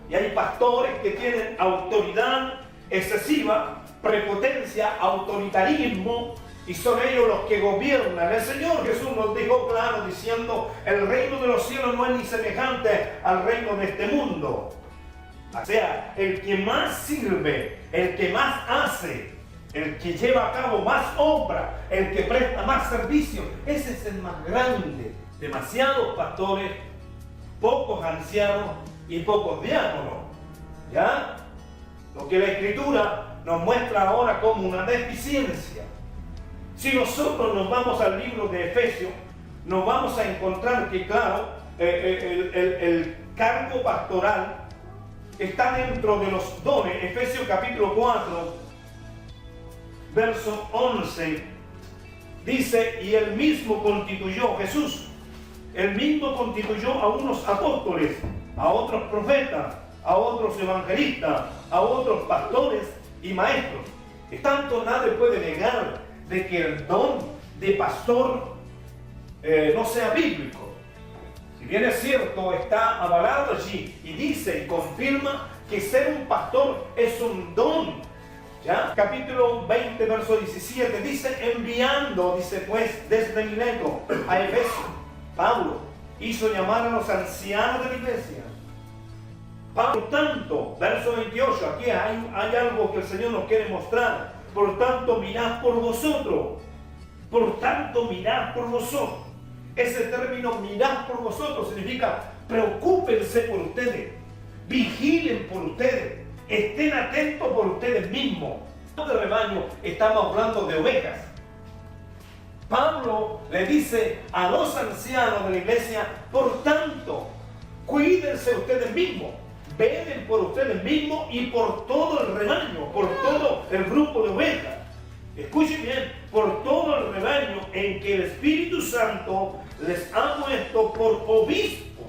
Y hay pastores que tienen autoridad excesiva, prepotencia, autoritarismo, y son ellos los que gobiernan. El Señor Jesús nos dijo claro diciendo: el reino de los cielos no es ni semejante al reino de este mundo. O sea, el que más sirve, el que más hace, el que lleva a cabo más obra, el que presta más servicio, ese es el más grande. Demasiados pastores, pocos ancianos y pocos diáconos. ¿Ya? Lo que la Escritura nos muestra ahora como una deficiencia. Si nosotros nos vamos al libro de Efesios, nos vamos a encontrar que, claro, el cargo pastoral está dentro de los dones. Efesios capítulo 4, verso 11, dice: y él mismo constituyó, Jesús, él mismo constituyó a unos apóstoles, a otros profetas, a otros evangelistas, a otros pastores y maestros. Es tanto, nadie puede negar de que el don de pastor no sea bíblico. Si bien es cierto, está avalado allí y dice y confirma que ser un pastor es un don. ¿Ya? Capítulo 20, verso 17 dice: enviando, dice pues, desde Mileto a Efesio, Pablo hizo llamar a los ancianos de la iglesia. Por tanto, verso 28, aquí hay algo que el Señor nos quiere mostrar. Por tanto, mirad por vosotros. Por tanto, mirad por vosotros. Ese término, mirad por vosotros, significa preocúpense por ustedes, vigilen por ustedes, estén atentos por ustedes mismos. No de rebaño, estamos hablando de ovejas. Pablo le dice a los ancianos de la iglesia: por tanto, cuídense ustedes mismos, velen por ustedes mismos y por todo el rebaño, por todo el grupo de ovejas. Escuchen bien, por todo el rebaño en que el Espíritu Santo les ha puesto por obispos.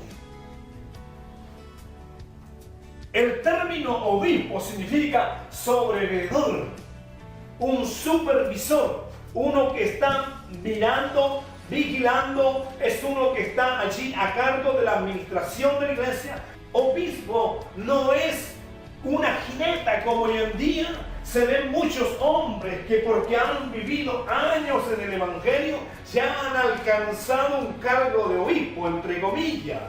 El término obispo significa sobreveedor, un supervisor, uno que está mirando, vigilando, es uno que está allí a cargo de la administración de la iglesia. Obispo no es una jineta como hoy en día se ven muchos hombres que, porque han vivido años en el Evangelio, ya han alcanzado un cargo de obispo, entre comillas.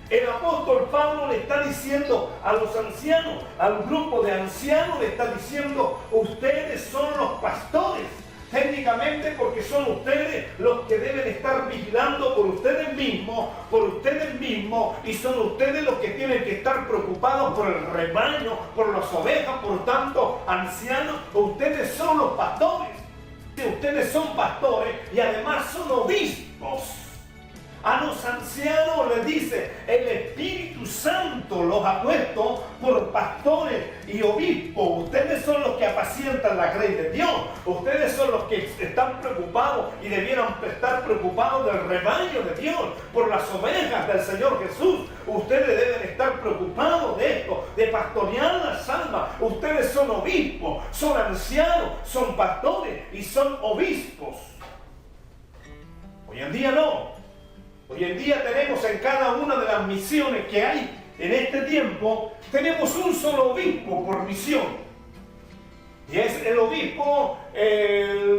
El apóstol Pablo le está diciendo a los ancianos, al grupo de ancianos, le está diciendo: ustedes son los pastores. Técnicamente, porque son ustedes los que deben estar vigilando por ustedes mismos, y son ustedes los que tienen que estar preocupados por el rebaño, por las ovejas. Por tanto, ancianos, ustedes son los pastores. Ustedes son pastores y además son obispos. A los ancianos les dice: el Espíritu Santo los ha puesto por pastores y obispos. Ustedes son los que apacientan la grey de Dios. Ustedes son los que están preocupados y debieran estar preocupados del rebaño de Dios, por las ovejas del Señor Jesús. Ustedes deben estar preocupados de esto, de pastorear las almas. Ustedes son obispos, son ancianos, son pastores y son obispos. Hoy en día no. Hoy en día tenemos en cada una de las misiones que hay en este tiempo, tenemos un solo obispo por misión. Y es el obispo,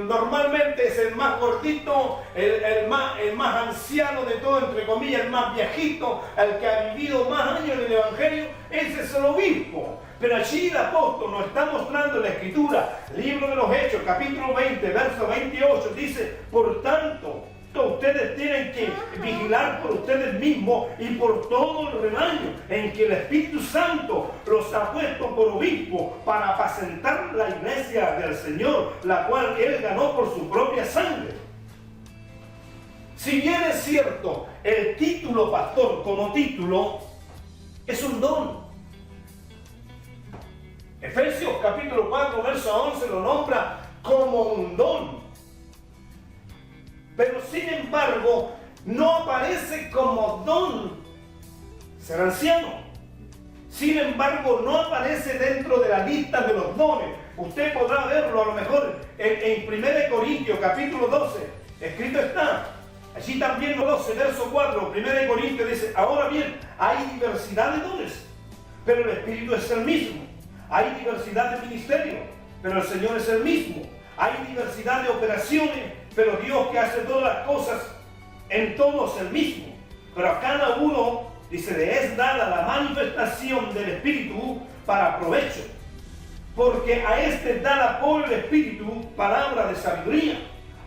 normalmente es el más gordito, el más anciano de todo, entre comillas, el más viejito, el que ha vivido más años en el Evangelio. Ese es el obispo. Pero allí el apóstol nos está mostrando en la Escritura, libro de los Hechos, capítulo 20, verso 28, dice: por tanto, ustedes tienen que vigilar por ustedes mismos y por todo el rebaño en que el Espíritu Santo los ha puesto por obispo para apacentar la iglesia del Señor, la cual Él ganó por su propia sangre. Si bien es cierto, el título pastor como título es un don. Efesios capítulo 4, verso 11 lo nombra como un don. Pero sin embargo, no aparece como don ser anciano. Sin embargo, no aparece dentro de la lista de los dones. Usted podrá verlo a lo mejor en 1 Corintios capítulo 12. Escrito está. Allí también 12, verso 4. 1 Corintios dice: ahora bien, hay diversidad de dones, pero el Espíritu es el mismo. Hay diversidad de ministerios, pero el Señor es el mismo. Hay diversidad de operaciones, pero Dios que hace todas las cosas en todos el mismo. Pero a cada uno, dice, le es dada la manifestación del Espíritu para provecho. Porque a este dada por el Espíritu palabra de sabiduría,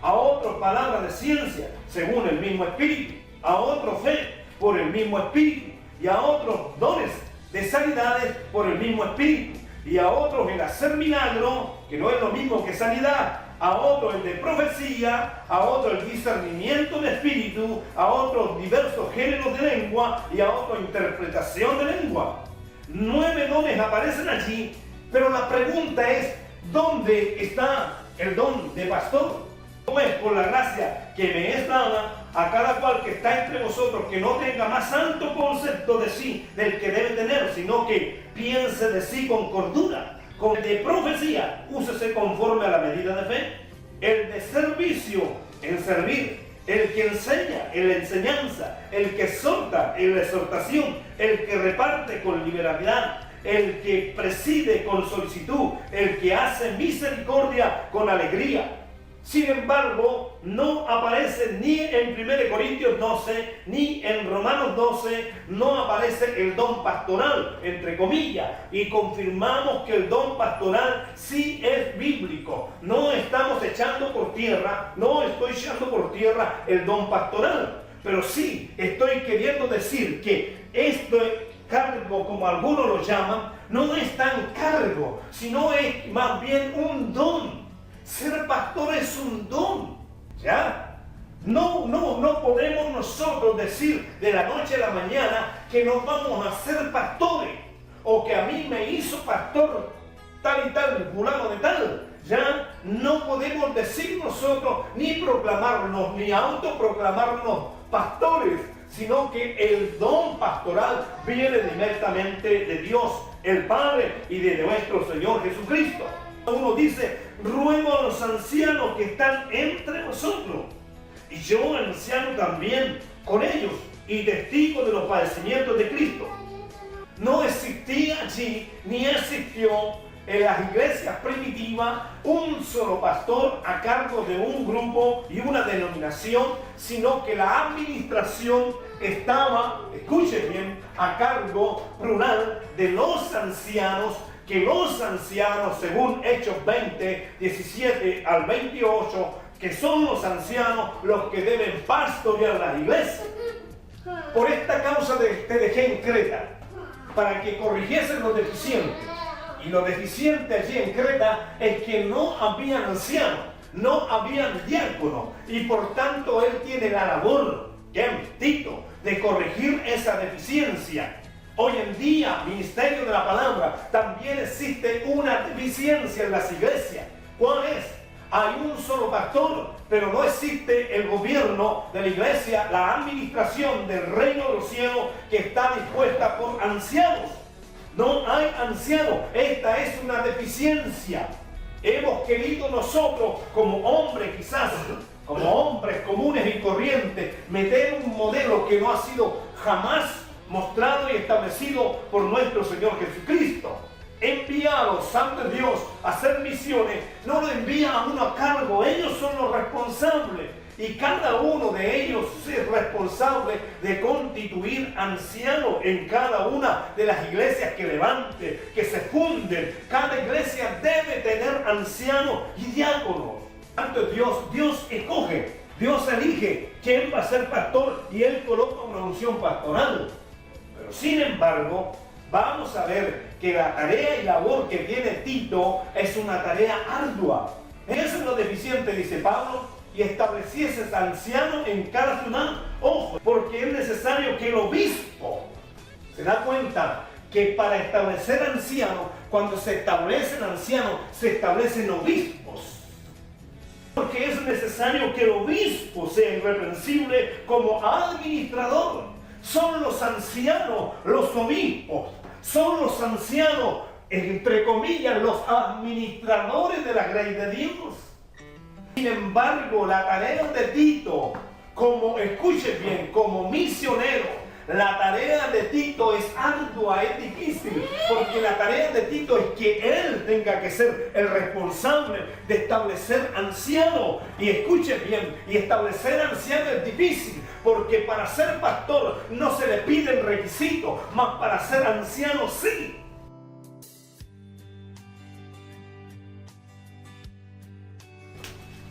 a otro palabra de ciencia, según el mismo Espíritu, a otro fe por el mismo Espíritu, y a otros dones de sanidades por el mismo Espíritu, y a otros el hacer milagro, que no es lo mismo que sanidad, a otro el de profecía, a otro el discernimiento de espíritu, a otros diversos géneros de lengua y a otro interpretación de lengua. 9 dones aparecen allí, pero la pregunta es, ¿dónde está el don de pastor? No es por la gracia que me es dada a cada cual que está entre vosotros, que no tenga más santo concepto de sí del que debe tener, sino que piense de sí con cordura. Con el de profecía, úsese conforme a la medida de fe. El de servicio, el servir. El que enseña, en la enseñanza. El que exhorta, en la exhortación. El que reparte con liberalidad. El que preside con solicitud. El que hace misericordia con alegría. Sin embargo, no aparece ni en 1 Corintios 12, ni en Romanos 12, no aparece el don pastoral, entre comillas, y confirmamos que el don pastoral sí es bíblico. No estamos echando por tierra, no estoy echando por tierra el don pastoral, pero sí estoy queriendo decir que este cargo, como algunos lo llaman, no es tan cargo, sino es más bien un don. Ser pastor es un don, ¿ya? No podemos nosotros decir de la noche a la mañana que nos vamos a ser pastores, o que a mí me hizo pastor tal y tal, fulano de tal, ¿ya? No podemos decir nosotros, ni proclamarnos, ni autoproclamarnos pastores, sino que el don pastoral viene directamente de Dios, el Padre, y de nuestro Señor Jesucristo. Uno dice, ruego a los ancianos que están entre vosotros, y yo anciano también con ellos, y testigo de los padecimientos de Cristo. No existía allí, ni existió en las iglesias primitivas, un solo pastor a cargo de un grupo y una denominación, sino que la administración estaba, escuchen bien, a cargo plural de los ancianos, que los ancianos, según Hechos 20, 17 al 28, que son los ancianos los que deben pastorear las iglesias. Por esta causa te dejé en Creta, para que corrigiesen los deficientes. Y lo deficiente allí en Creta es que no había ancianos, no había diáconos, y por tanto él tiene la labor, que es Tito, de corregir esa deficiencia. Hoy en día, ministerio de la palabra, también existe una deficiencia en las iglesias. ¿Cuál es? Hay un solo pastor, pero no existe el gobierno de la iglesia, la administración del reino de los cielos que está dispuesta por ancianos. No hay ancianos. Esta es una deficiencia. Hemos querido nosotros, como hombres quizás, como hombres comunes y corrientes, meter un modelo que no ha sido jamás mostrado y establecido por nuestro Señor Jesucristo. Enviados, santo Dios, a hacer misiones, no lo envía a uno a cargo, ellos son los responsables, y cada uno de ellos es responsable de constituir ancianos en cada una de las iglesias que levante, que se funden. Cada iglesia debe tener ancianos y diáconos. Santo Dios, Dios escoge, Dios elige quién va a ser pastor, y Él coloca una unción pastoral. Pero sin embargo, vamos a ver que la tarea y labor que tiene Tito es una tarea ardua. Eso es lo deficiente, dice Pablo, y estableciese ancianos en cada ciudad. Ojo, porque es necesario que el obispo se da cuenta que para establecer ancianos, cuando se establecen ancianos, se establecen obispos. Porque es necesario que el obispo sea irreprensible como administrador. Son los ancianos, los obispos, son los ancianos, entre comillas, los administradores de la grey de Dios. Sin embargo, la tarea de Tito, como, escuchen bien, como misionero, La tarea de Tito es ardua, es difícil, porque la tarea de Tito es que él tenga que ser el responsable de establecer anciano. Y escuche bien, y establecer anciano es difícil, porque para ser pastor no se le piden requisitos, mas para ser anciano sí.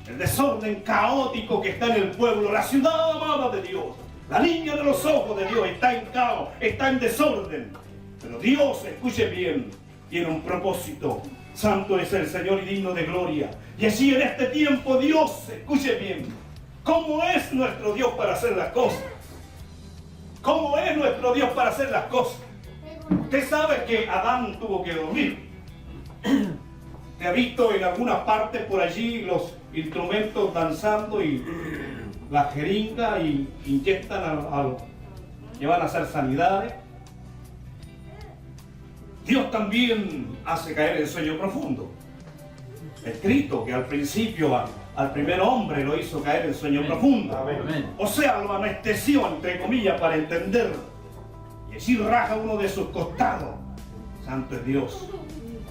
El desorden caótico que está en el pueblo, la ciudad amada de Dios, la niña de los ojos de Dios está en caos, está en desorden. Pero Dios, escuche bien, tiene un propósito. Santo es el Señor y digno de gloria. Y así en este tiempo Dios, escuche bien, ¿cómo es nuestro Dios para hacer las cosas? ¿Cómo es nuestro Dios para hacer las cosas? Usted sabe que Adán tuvo que dormir. ¿Te ha visto en alguna parte por allí los instrumentos danzando y la jeringa y inyectan que van a hacer sanidades? Dios también hace caer el sueño profundo. Escrito que al principio al primer hombre lo hizo caer en sueño profundo. Amén. O sea, lo anestesió, entre comillas, para entenderlo. Y así raja uno de sus costados. Santo es Dios.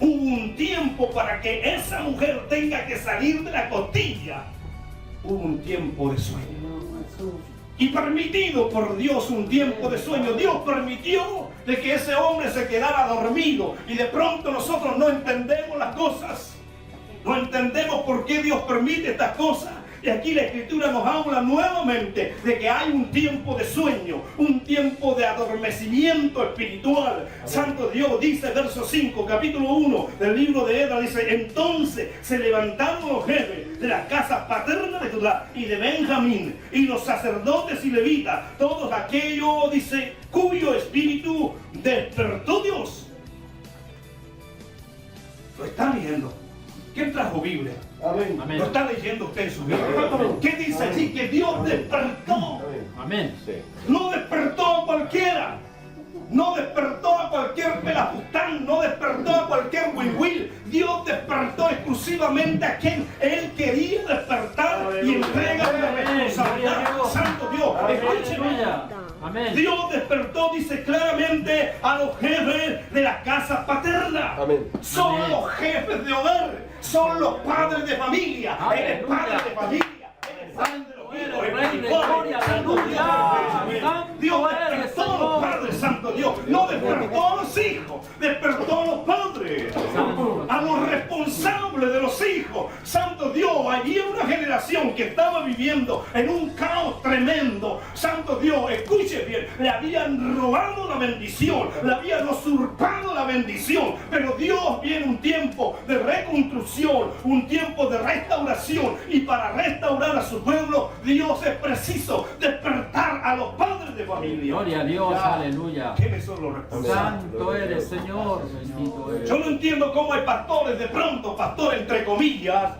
Hubo un tiempo para que esa mujer tenga que salir de la costilla. Hubo un tiempo de sueño. Y permitido por Dios un tiempo de sueño. Dios permitió de que ese hombre se quedara dormido. Y de pronto nosotros no entendemos las cosas. No entendemos por qué Dios permite estas cosas. Y aquí la Escritura nos habla nuevamente de que hay un tiempo de sueño, un tiempo de adormecimiento espiritual. Santo Dios dice, verso 5, capítulo 1 del libro de Esdras, dice: entonces se levantaron los jefes de la casa paterna de Judá y de Benjamín, y los sacerdotes y levitas, todos aquellos, dice, cuyo espíritu despertó Dios. ¿Lo está leyendo? ¿Quién trajo Biblia? Amén. Amén. Lo está leyendo usted en su Biblia. ¿Qué dice allí? Que Dios despertó. Amén. Sí. No despertó a cualquiera. No despertó a cualquier pelafustán. No despertó a cualquier will. Dios despertó exclusivamente a quien Él quería despertar y entrega una responsabilidad. Santo Dios, escúcheme. Amén. Dios despertó, dice claramente, a los jefes de la casa paterna. Amén. Son Amén. los jefes de hogar, son los padres de familia. Eres padre de familia, eres padre de los hijos, Eres rey de espirituales. gloria, Santo Dios, aleluya. Santo Dios eres, despertó a los Señor. padres, Santo Dios. No despertó a los hijos, despertó a los padres, Santo. a los responsables de los hijos. Santo Dios, había una generación que estaba viviendo en un caos tremendo. Santo Dios, escuche bien, le habían robado la bendición, le habían usurpado la bendición, pero Dios viene un tiempo de reconstrucción, un tiempo de restauración, y para restaurar a su pueblo, Dios es preciso despertar a los padres de familia. Gloria a Dios, Ya. aleluya. ¿Quiénes son los responsables? Santo eres, Señor. Bendito eres. Yo no entiendo cómo hay pastores, de pronto, pastor entre comillas,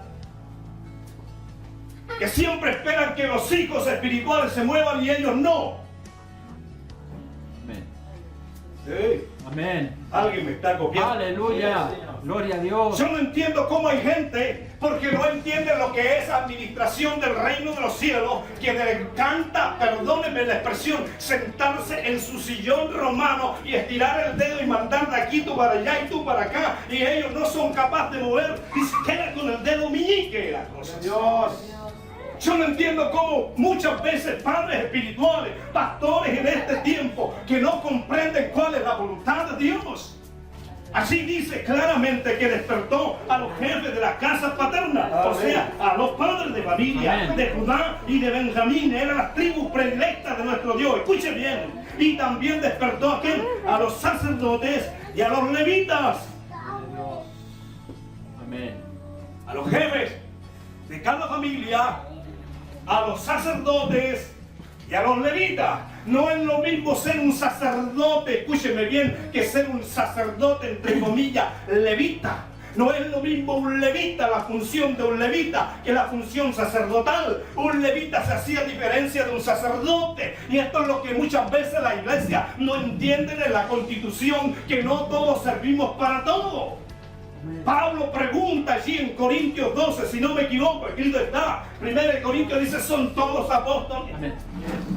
que siempre esperan que los hijos espirituales se muevan y ellos no. Amén. Sí. Amén. Alguien me está copiando. Aleluya. Gloria a Dios. Yo no entiendo cómo hay gente, porque no entiende lo que es administración del reino de los cielos, que le encanta, perdónenme la expresión, sentarse en su sillón romano y estirar el dedo y mandar de aquí tú para allá y tú para acá, y ellos no son capaces de mover ni siquiera con el dedo meñique las cosas. Dios. Yo no entiendo cómo muchas veces padres espirituales, pastores en este tiempo, que no comprenden cuál es la voluntad de Dios. Así dice claramente que despertó a los jefes de la casa paterna, o sea, a los padres de familia, Amén. de Judá y de Benjamín. Eran las tribus predilectas de nuestro Dios. Escuche bien. Y también despertó a quién? A los sacerdotes y a los levitas. Amén. A los jefes de cada familia, a los sacerdotes y a los levitas. No es lo mismo ser un sacerdote, escúcheme bien, que ser un sacerdote, entre comillas, levita. No es lo mismo un levita, la función de un levita, que la función sacerdotal. Un levita se hacía diferencia de un sacerdote. Y esto es lo que muchas veces la iglesia no entiende en la Constitución, que no todos servimos para todo. Pablo pregunta allí en Corintios 12, si no me equivoco, escrito está. 1 Corintios dice, ¿son todos apóstoles? Amén.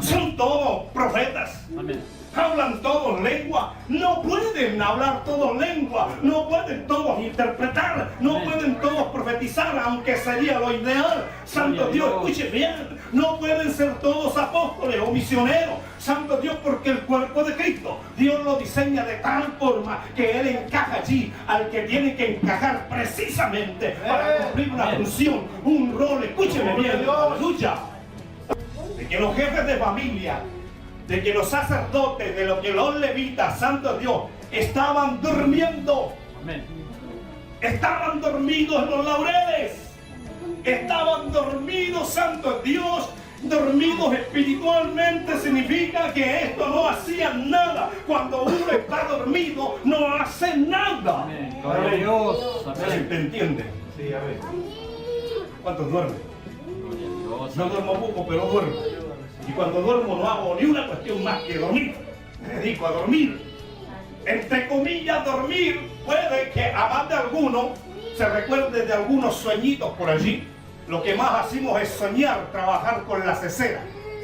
¿Son todos profetas? Amén. ¿Hablan todos lengua? No pueden hablar todos lengua, no pueden todos interpretar, no pueden todos profetizar, aunque sería lo ideal. Santo Dios, escuche bien, no pueden ser todos apóstoles o misioneros. Santo Dios, porque el cuerpo de Cristo, Dios lo diseña de tal forma que Él encaja allí al que tiene que encajar precisamente para cumplir una función, un rol. Escúcheme bien, aleluya. De que los jefes de familia, de que los sacerdotes, de lo que los levitas, santo Dios, estaban durmiendo. Amén. Estaban dormidos en los laureles. Estaban dormidos, santo Dios. Dormidos espiritualmente significa que esto no hacían nada. Cuando uno está dormido, no hace nada. Amén. Gloria a Dios. ¿Sí Amén. te entiende? Sí, a ver. ¿Cuántos duermen? Gloria a Dios. No duermo poco, pero duermo. Y cuando duermo no hago ni una cuestión más que dormir. Me dedico a dormir. Entre comillas, dormir puede que a más de alguno se recuerde de algunos sueñitos por allí. Lo que más hacemos es soñar, trabajar con la cesera.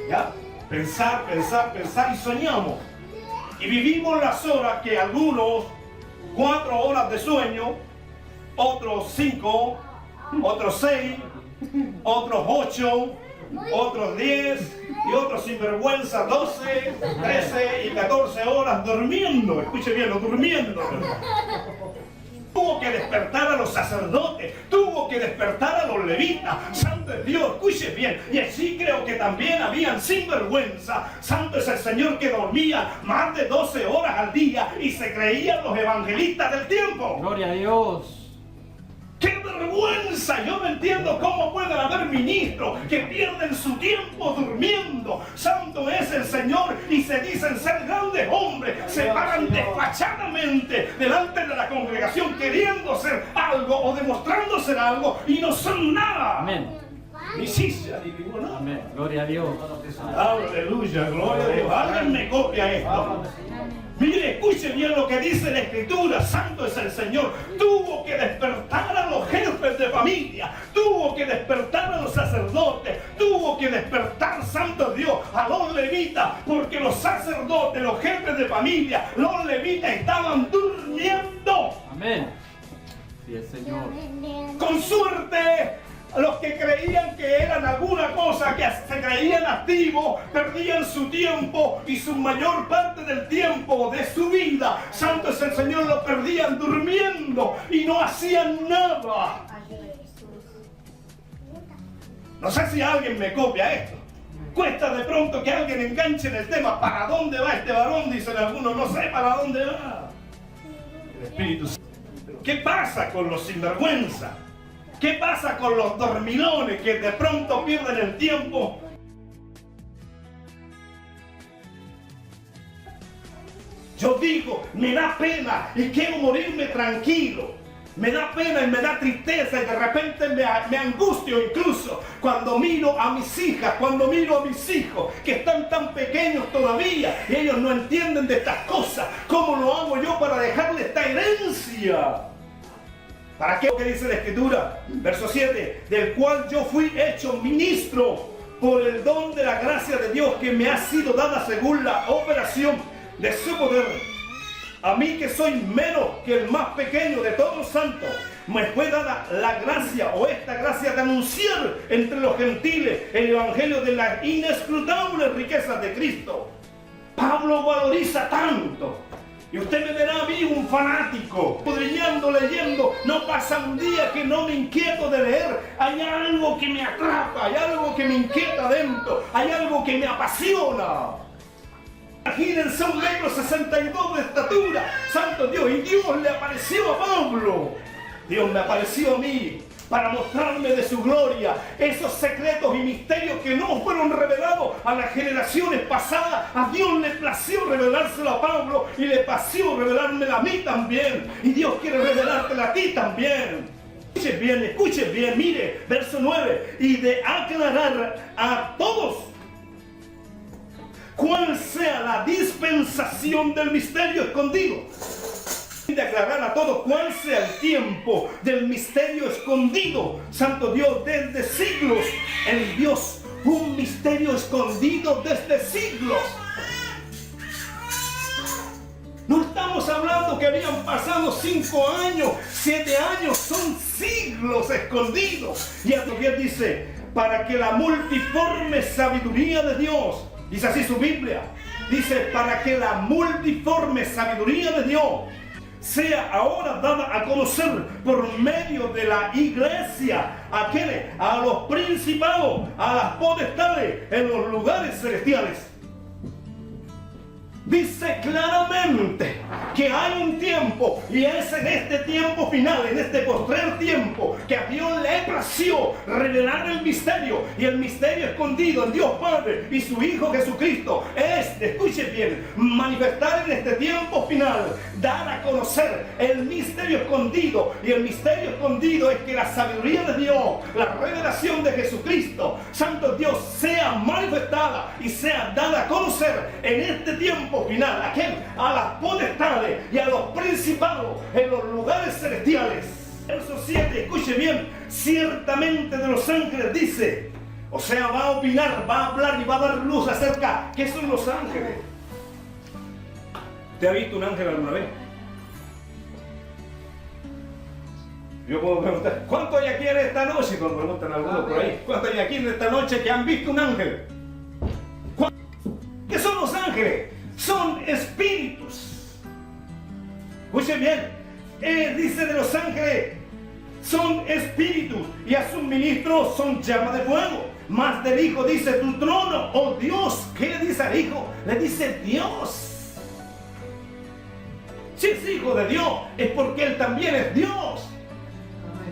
¿Ya? Pensar, pensar, pensar y soñamos. Y vivimos las horas que algunos 4 horas de sueño, otros 5, otros 6, otros 8, otros 10 y otros sinvergüenza 12, 13 y 14 horas durmiendo. Escuche bien, durmiendo. Tuvo que despertar a los sacerdotes, tuvo que despertar a los levitas. Santo es Dios, escuche bien. Y así creo que también habían sinvergüenza. Santo es el Señor que dormía más de 12 horas al día y se creían los evangelistas del tiempo. Gloria a Dios. ¡Qué vergüenza! Yo no entiendo cómo pueden haber ministros que pierden su tiempo durmiendo. Santo es el Señor y se dicen ser grandes hombres. Se paran despachadamente delante de la congregación queriendo ser algo o demostrando ser algo y no son nada. Amén. Ni silla, ni ninguna. Amén. Gloria a Dios. Aleluya, gloria a Dios. Alguien me copia esto. Mire, escuche bien lo que dice la Escritura. Santo es el Señor. Tuvo que despertar a los jefes de familia. Tuvo que despertar a los sacerdotes. Tuvo que despertar, santo Dios, a los levitas. Porque los sacerdotes, los jefes de familia, los levitas estaban durmiendo. Amén. Sí, el Señor. Con suerte, los que creían que eran alguna cosa, que se creían activos, perdían su tiempo y su mayor parte del tiempo de su vida, santo es el Señor, lo perdían durmiendo y no hacían nada. No sé si alguien me copia esto. Cuesta de pronto que alguien enganche en el tema. ¿Para dónde va este varón? Dicen algunos. No sé para dónde va. El Espíritu Santo. ¿Qué pasa con los sinvergüenza? ¿Qué pasa con los dormilones que de pronto pierden el tiempo? Yo digo, me da pena y quiero morirme tranquilo. Me da pena y me da tristeza y de repente me angustio incluso cuando miro a mis hijas, cuando miro a mis hijos que están tan pequeños todavía y ellos no entienden de estas cosas. ¿Cómo lo hago yo para dejarle esta herencia? ¿Para qué? ¿Qué dice la Escritura? Verso 7, del cual yo fui hecho ministro por el don de la gracia de Dios que me ha sido dada según la operación de su poder. A mí que soy menos que el más pequeño de todos los santos, me fue dada la gracia o esta gracia de anunciar entre los gentiles el evangelio de las inescrutables riquezas de Cristo. Pablo valoriza tanto. Y usted me verá a mí un fanático, escudriñando, leyendo. No pasa un día que no me inquieto de leer. Hay algo que me atrapa, hay algo que me inquieta dentro, hay algo que me apasiona. Imagínense 1,62 m de estatura, santo Dios, y Dios le apareció a Pablo. Dios me apareció a mí para mostrarme de su gloria, esos secretos y misterios que no fueron revelados a las generaciones pasadas. A Dios le plació revelárselo a Pablo y le plació revelármelo a mí también. Y Dios quiere revelártelo a ti también. Escuche bien, mire, verso 9. Y de aclarar a todos cuál sea la dispensación del misterio escondido. de aclarar a todos cuál sea el tiempo del misterio escondido, Santo Dios, desde siglos en Dios, un misterio escondido desde siglos. No estamos hablando que habían pasado 5 años, 7 años, son siglos escondidos. Y a Dios dice, para que la multiforme sabiduría de Dios, dice así su Biblia, dice, para que la multiforme sabiduría de Dios sea ahora dada a conocer por medio de la iglesia, ¿a quiénes? A los principados, a las potestades en los lugares celestiales. Dice claramente que hay un tiempo, y es en este tiempo final, en este postrer tiempo, que a Dios le plació revelar el misterio, y el misterio escondido en Dios Padre y su Hijo Jesucristo es, escuche bien, manifestar en este tiempo final, dar a conocer el misterio escondido, y el misterio escondido es que la sabiduría de Dios, la revelación de Jesucristo, Santo Dios, sea manifestada y sea dada a conocer en este tiempo final, a las potestades y a los principados en los lugares celestiales. Verso 7, escuche bien, ciertamente de los ángeles dice, o sea, va a opinar, va a hablar y va a dar luz acerca, ¿qué son los ángeles? ¿Te ha visto un ángel alguna vez? Yo puedo preguntar, ¿cuántos hay aquí en esta noche? Cuando preguntan algunos por ahí, ¿cuántos hay aquí en esta noche que han visto un ángel? ¿Qué son los ángeles? Son espíritus. Escuchen bien, dice de los ángeles, son espíritus, y a sus ministros son llamas de fuego. Más del Hijo dice, tu trono, oh Dios. ¿Qué le dice al Hijo? Le dice Dios. Si es hijo de Dios, es porque Él también es Dios.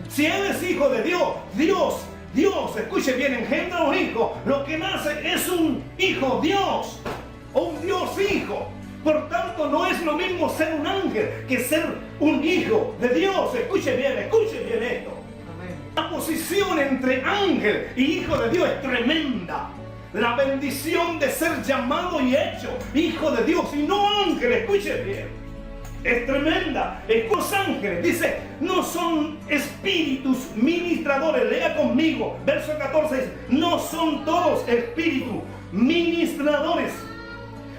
Si Él es hijo de Dios, Dios, escuche bien, engendra un hijo. Lo que nace es un hijo Dios, o un Dios hijo. Por tanto, no es lo mismo ser un ángel que ser un hijo de Dios. Escuche bien esto. La posición entre ángel y hijo de Dios es tremenda. La bendición de ser llamado y hecho hijo de Dios y no ángel, escuche bien, es tremenda. Los ángeles, dice, no son espíritus ministradores. Lea conmigo, verso 14 dice, no son todos espíritus ministradores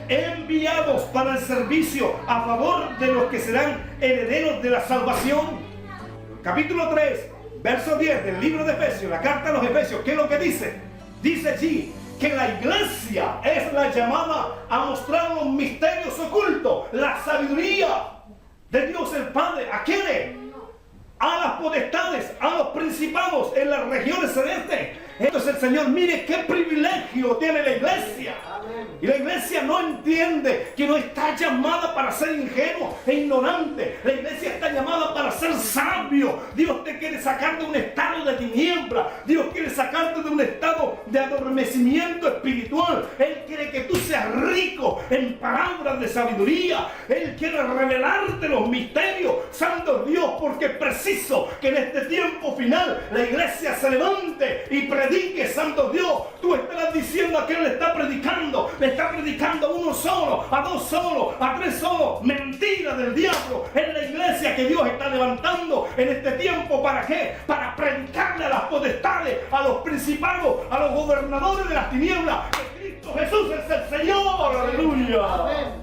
enviados para el servicio a favor de los que serán herederos de la salvación. Capítulo 3, verso 10 del libro de Efesios, la carta a los Efesios, ¿qué es lo que dice? Dice allí que la iglesia es la llamada a mostrar los misterios ocultos, la sabiduría de Dios el Padre. ¿A quiénes? A las potestades, a los principados en las regiones celestes. Entonces el Señor, mire qué privilegio tiene la iglesia. Y la iglesia no entiende que no está llamada para ser ingenuo e ignorante. La iglesia está llamada para ser sabio. Dios te quiere sacar de un estado de tiniebla. Dios quiere sacarte de un estado de adormecimiento espiritual. Él quiere que tú seas rico en palabras de sabiduría. Él quiere revelarte los misterios. Santo Dios, porque es preciso que en este tiempo final la iglesia se levante y predique. Santo Dios, tú estarás diciendo a quién le está predicando. Le está predicando a uno solo, a dos solo, a tres solo. Mentira del diablo. Es la iglesia que Dios está levantando en este tiempo. ¿Para qué? Para predicarle a las potestades, a los principados, a los gobernadores de las tinieblas, que Cristo Jesús es el Señor. Aleluya. Amén.